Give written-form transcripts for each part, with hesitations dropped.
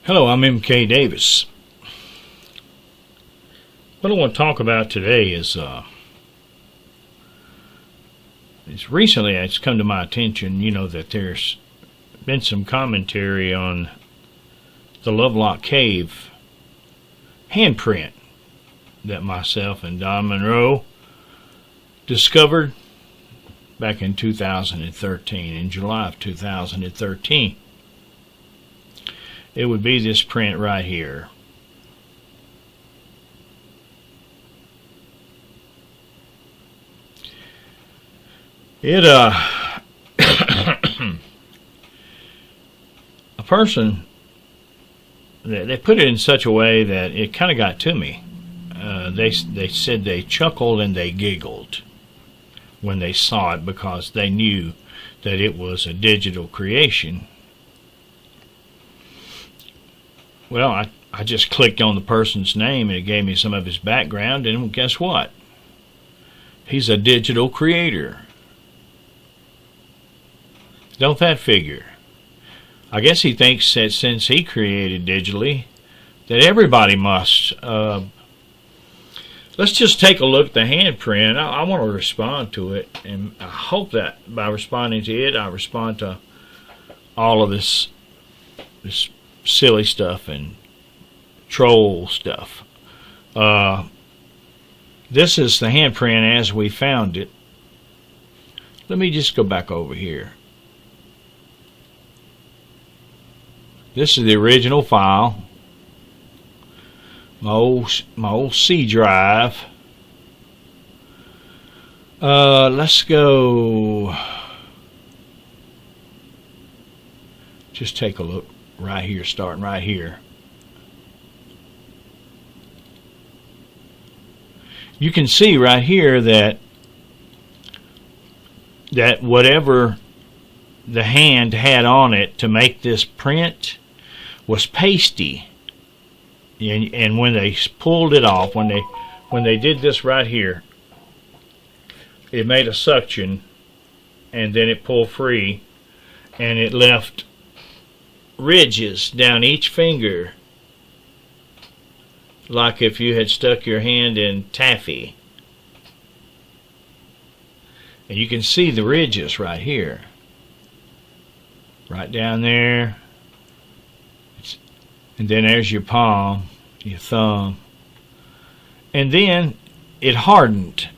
Hello, I'm M.K. Davis. What I want to talk about today is recently it's come to my attention, that there's been some commentary on the Lovelock cave handprint that myself and Don Monroe discovered back in 2013, in July of 2013. It would be this print right here. It a person, they put it in such a way that it kind of got to me. They said they chuckled and they giggled when they saw it because they knew that it was a digital creation. Well, I just clicked on the person's name and it gave me some of his background, and guess what? He's a digital creator. Don't that figure? I guess he thinks that since he created digitally, that everybody must. Let's just take a look at the handprint. I want to respond to it, and I hope that by responding to it, I respond to all of this silly stuff and troll stuff. This is the handprint as we found it. Let me just go back over here. This is the original file. My old C drive. Let's go. Just take a look right here, starting right here. You can see right here that whatever the hand had on it to make this print was pasty, and when they pulled it off, when they did this right here, it made a suction, and then it pulled free, and it left ridges down each finger, like if you had stuck your hand in taffy. And you can see the ridges right here, right down there, and then there's your palm, your thumb, and then it hardened.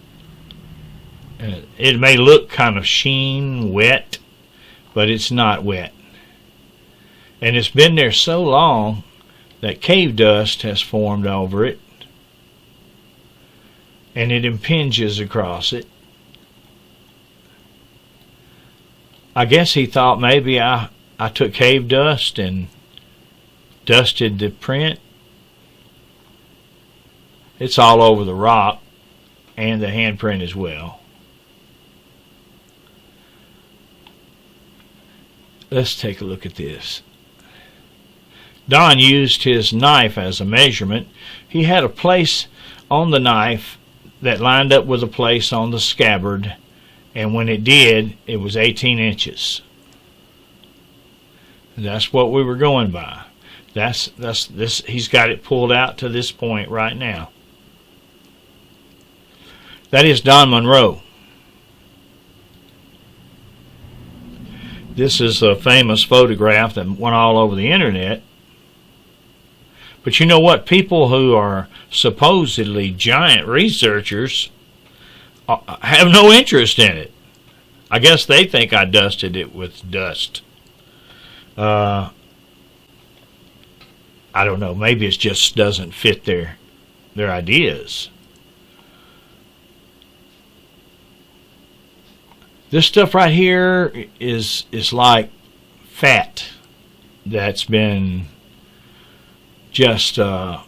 It may look kind of sheen, wet, but it's not wet. And it's been there so long that cave dust has formed over it, and it impinges across it. I guess he thought maybe I took cave dust and dusted the print. It's all over the rock and the handprint as well. Let's take a look at this. Don used his knife as a measurement. He had a place on the knife that lined up with a place on the scabbard, and when it did, it was 18 inches. That's what we were going by. That's this. He's got it pulled out to this point right now. That is Don Monroe. This is a famous photograph that went all over the internet. But you know what? People who are supposedly giant researchers have no interest in it. I guess they think I dusted it with dust. I don't know. Maybe it just doesn't fit their ideas. This stuff right here is like fat that's been just over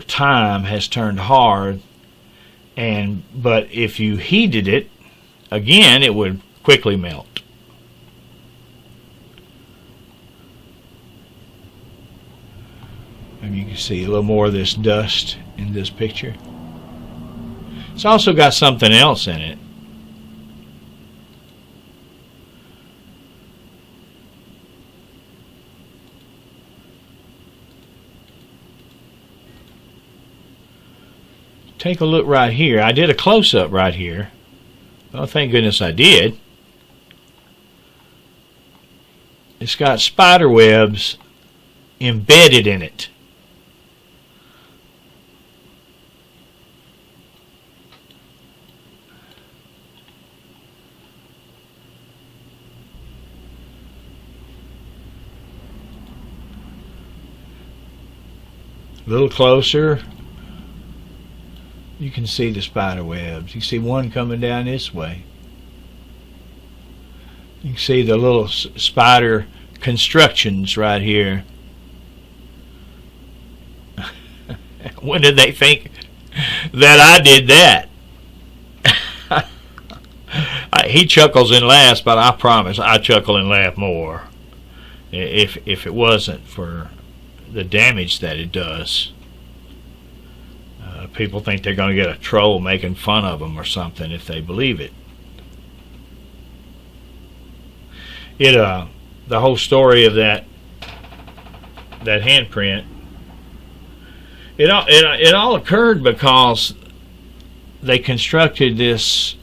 time has turned hard, but if you heated it again, it would quickly melt. And you can see a little more of this dust in this picture. It's also got something else in it. take a look right here. I did a close-up right here. Well, thank goodness I did. It's got spider webs embedded in it. A little closer, you can see the spider webs. You see one coming down this way. You can see the little spider constructions right here. When did they think that I did that? He chuckles and laughs, but I promise I chuckle and laugh more if it wasn't for the damage that it does. People think they're going to get a troll making fun of them or something if they believe it. The whole story of that handprint, it all occurred because they constructed this.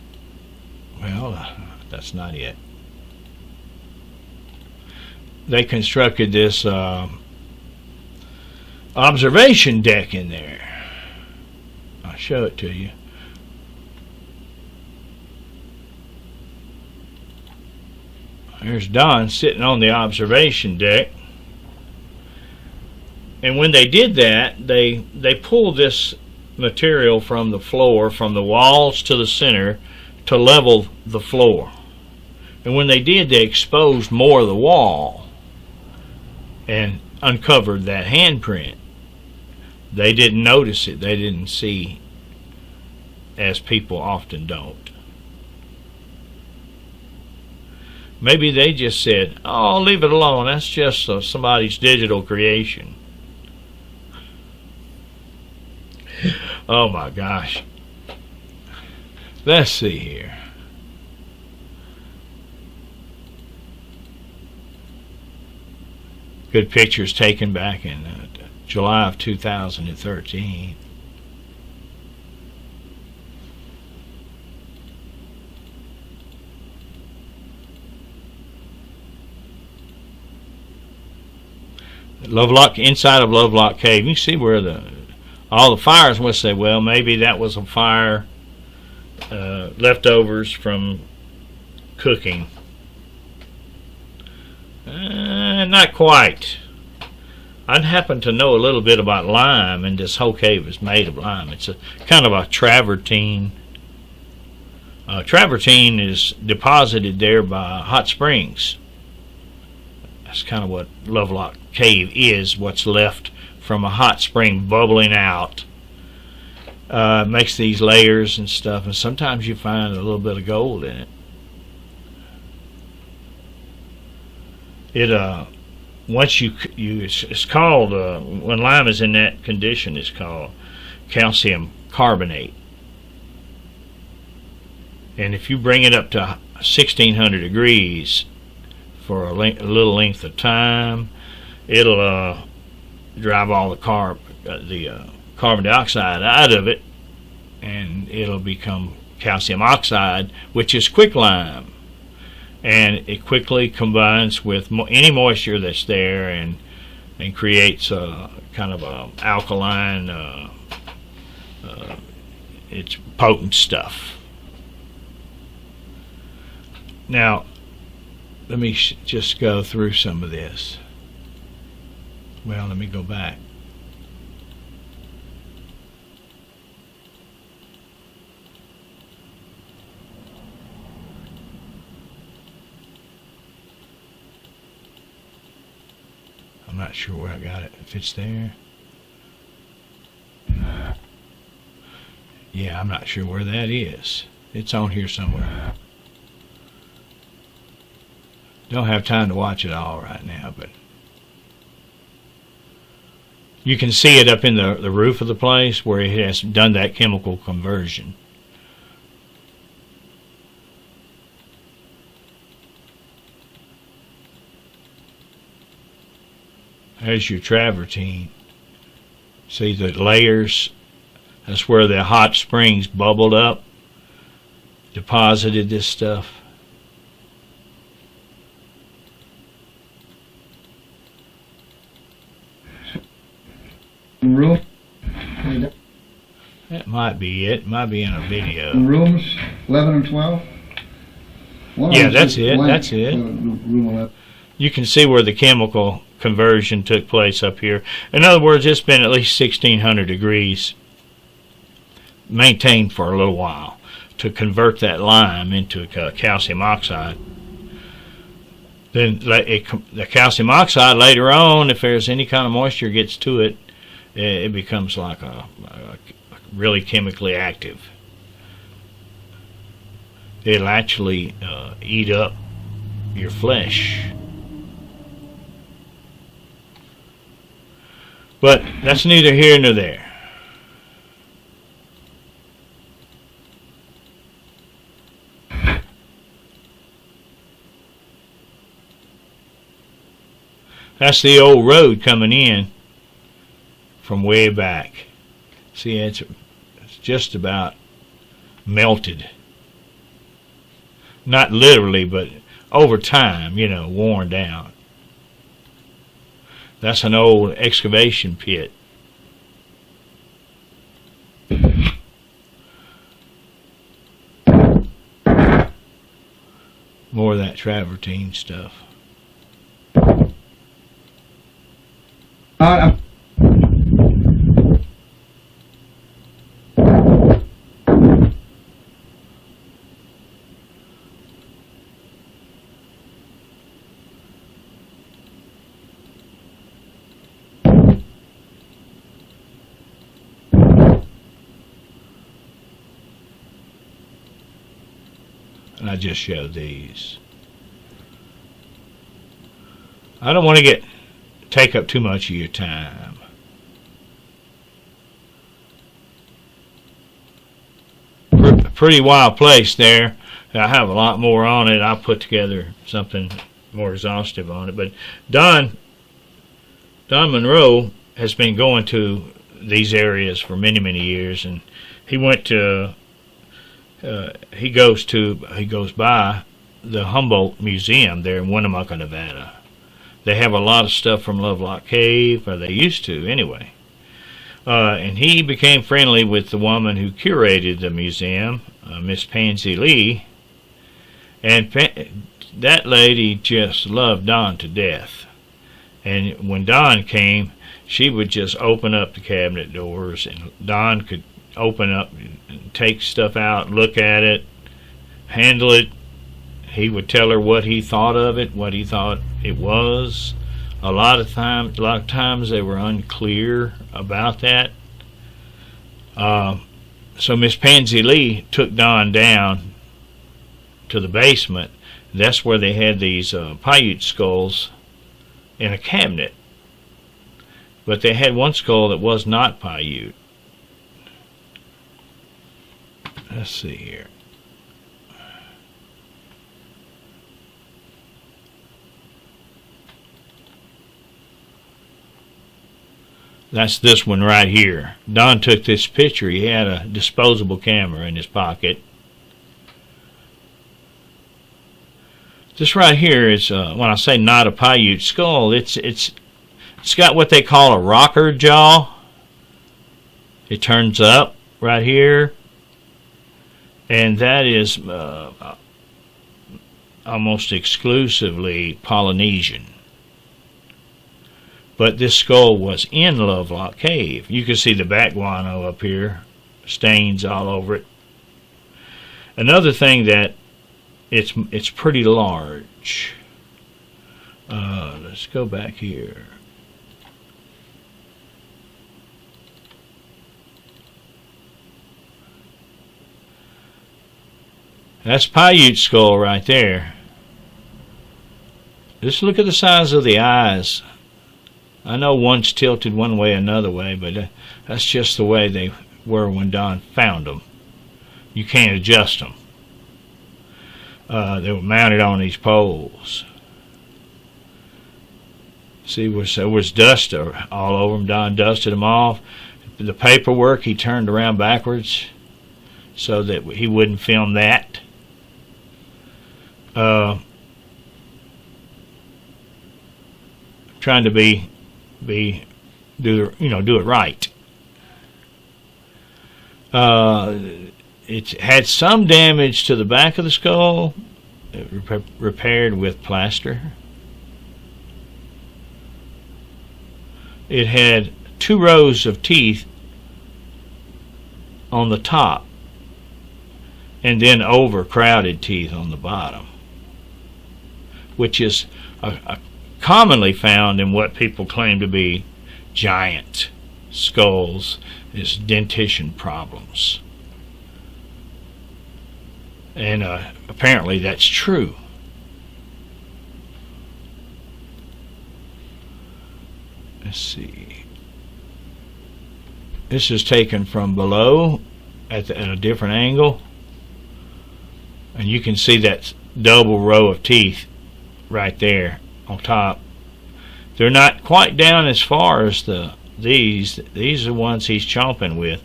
Well, that's not it. They constructed this observation deck in there. I'll show it to you. There's Don sitting on the observation deck. And when they did that, they pulled this material from the floor, from the walls to the center, to level the floor. And when they did, they exposed more of the wall and uncovered that handprint. They didn't notice it. They didn't see, as people often don't. Maybe they just said, oh, leave it alone. That's just somebody's digital creation. Oh my gosh. Let's see here. Good pictures taken back in July of 2013. Lovelock, inside of Lovelock Cave, you can see where all the fires would say, well, maybe that was a fire, leftovers from cooking. Not quite. I'd happen to know a little bit about lime, and this whole cave is made of lime. It's a kind of a travertine. Travertine is deposited there by hot springs. That's kind of what Lovelock Cave is, what's left from a hot spring bubbling out. Makes these layers and stuff, and sometimes you find a little bit of gold in it. Once it's called, when lime is in that condition, it's called calcium carbonate. And if you bring it up to 1600 degrees for a little length of time, it'll drive all the carbon dioxide out of it, and it'll become calcium oxide, which is quicklime. And it quickly combines with any moisture that's there and creates a kind of a alkaline, it's potent stuff. Now, let me just go through some of this. Well, let me go back. I'm not sure where I got it. If it's there. Yeah, I'm not sure where that is. It's on here somewhere. Don't have time to watch it all right now, but you can see it up in the roof of the place where it has done that chemical conversion. There's your travertine. See the layers That's where the hot springs bubbled up, deposited this stuff. Room. That might be it. Might be in a video. Rooms 11 and 12. Yeah, that's it. That's it. Room 11. You can see where the chemical conversion took place up here. In other words, it's been at least 1600 degrees maintained for a little while to convert that lime into calcium oxide. Then the calcium oxide later on, if there's any kind of moisture gets to it, it becomes like a really chemically active. It'll actually eat up your flesh. But that's neither here nor there. That's the old road coming in from way back. See, it's just about melted. Not literally, but over time, you know, worn down. That's an old excavation pit. More of that travertine stuff. And I just showed these. I don't want to take up too much of your time. Pretty wild place there. I have a lot more on it. I'll put together something more exhaustive on it. But Don Monroe has been going to these areas for many, many years, and he went to he goes by the Humboldt Museum there in Winnemucca, Nevada. They have a lot of stuff from Lovelock Cave, or they used to anyway. And he became friendly with the woman who curated the museum, Miss Pansy Lee, and that lady just loved Don to death. And when Don came, she would just open up the cabinet doors, and Don could open up and take stuff out, look at it, handle it. He would tell her what he thought of it, what he thought it was. A lot of times they were unclear about that. So Miss Pansy Lee took Don down to the basement. That's where they had these Paiute skulls in a cabinet. But they had one skull that was not Paiute. Let's see here. That's this one right here. Don took this picture. He had a disposable camera in his pocket. This right here is, when I say not a Paiute skull, it's got what they call a rocker jaw. It turns up right here, and that is almost exclusively Polynesian. But this skull was in Lovelock Cave. You can see the back guano up here, stains all over it. Another thing that it's pretty large. Let's go back here. That's Paiute skull right there. Just look at the size of the eyes. I know one's tilted one way, another way, but that's just the way they were when Don found them. You can't adjust them. They were mounted on these poles. See, there was dust all over them. Don dusted them off. the paperwork he turned around backwards so that he wouldn't film that. Trying to do it right. It had some damage to the back of the skull, repaired with plaster. It had 2 rows of teeth on the top, and then overcrowded teeth on the bottom, which is commonly found in what people claim to be giant skulls, is dentition problems. And apparently that's true. Let's see. This is taken from below at a different angle, and you can see that double row of teeth right there on top. They're not quite down as far as these. These are the ones he's chomping with,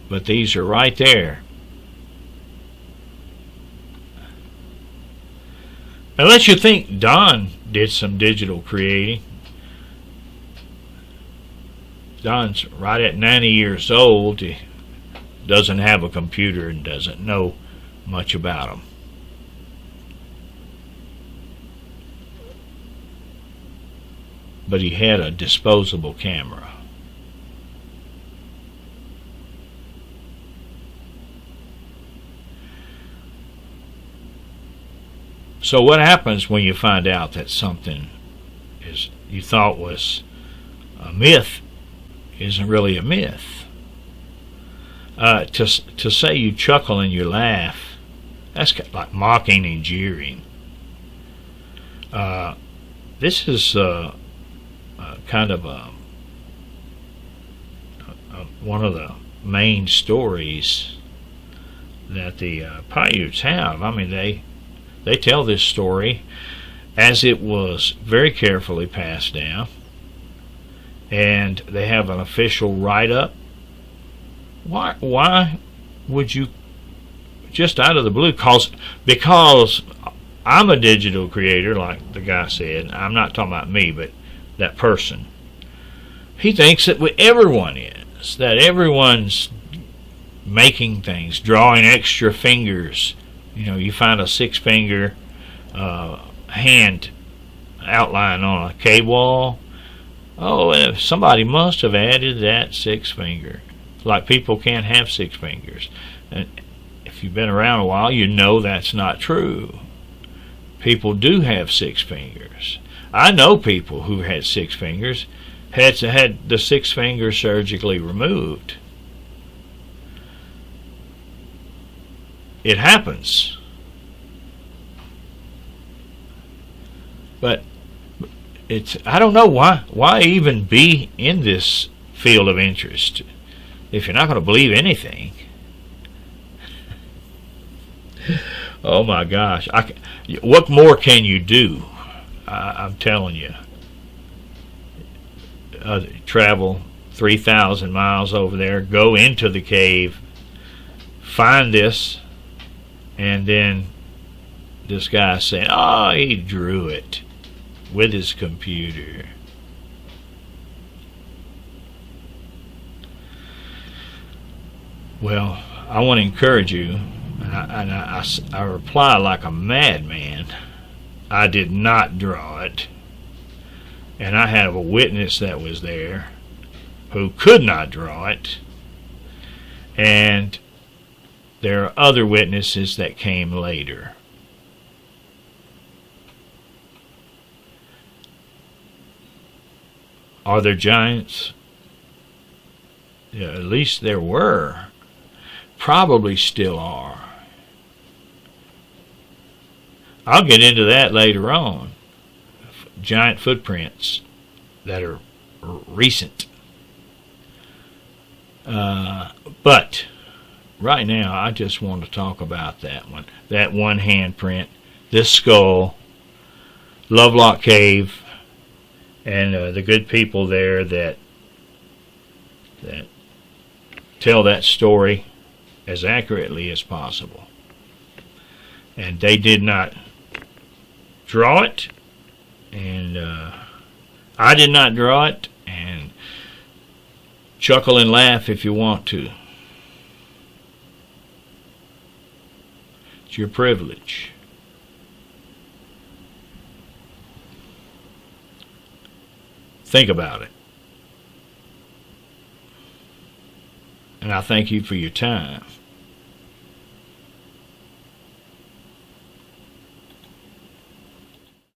but these are right there. Unless you think Don did some digital creating. Don's right at 90 years old. He doesn't have a computer and doesn't know much about them. But he had a disposable camera. So what happens when you find out that something you thought was a myth isn't really a myth? To say you chuckle and you laugh, that's like mocking and jeering. This is kind of one of the main stories that the Paiutes have. I mean, they tell this story as it was very carefully passed down, and they have an official write-up. Why would you just out of the blue? Because I'm a digital creator, like the guy said. I'm not talking about me, but that person. He thinks that everyone is, that everyone's making things, drawing extra fingers. You know, you find a 6-finger hand outline on a cave wall. Oh, and somebody must have added that 6 finger. Like people can't have 6 fingers. And if you've been around a while, you know that's not true. People do have 6 fingers. I know people who had 6 fingers, had the 6th finger surgically removed. It happens. But I don't know why even be in this field of interest if you're not going to believe anything. Oh my gosh. What more can you do? I'm telling you. Travel 3,000 miles over there, go into the cave, find this, and then this guy saying, oh, he drew it with his computer. Well, I want to encourage you, and I reply like a madman. I did not draw it, and I have a witness that was there who could not draw it, and there are other witnesses that came later. Are there giants? Yeah, at least there were. Probably still are. I'll get into that later on. Giant footprints that are recent. But right now I just want to talk about that one. That one handprint, this skull, Lovelock Cave, and the good people there that tell that story as accurately as possible. And they did not draw it, and I did not draw it, and chuckle and laugh if you want to. It's your privilege. Think about it. And I thank you for your time.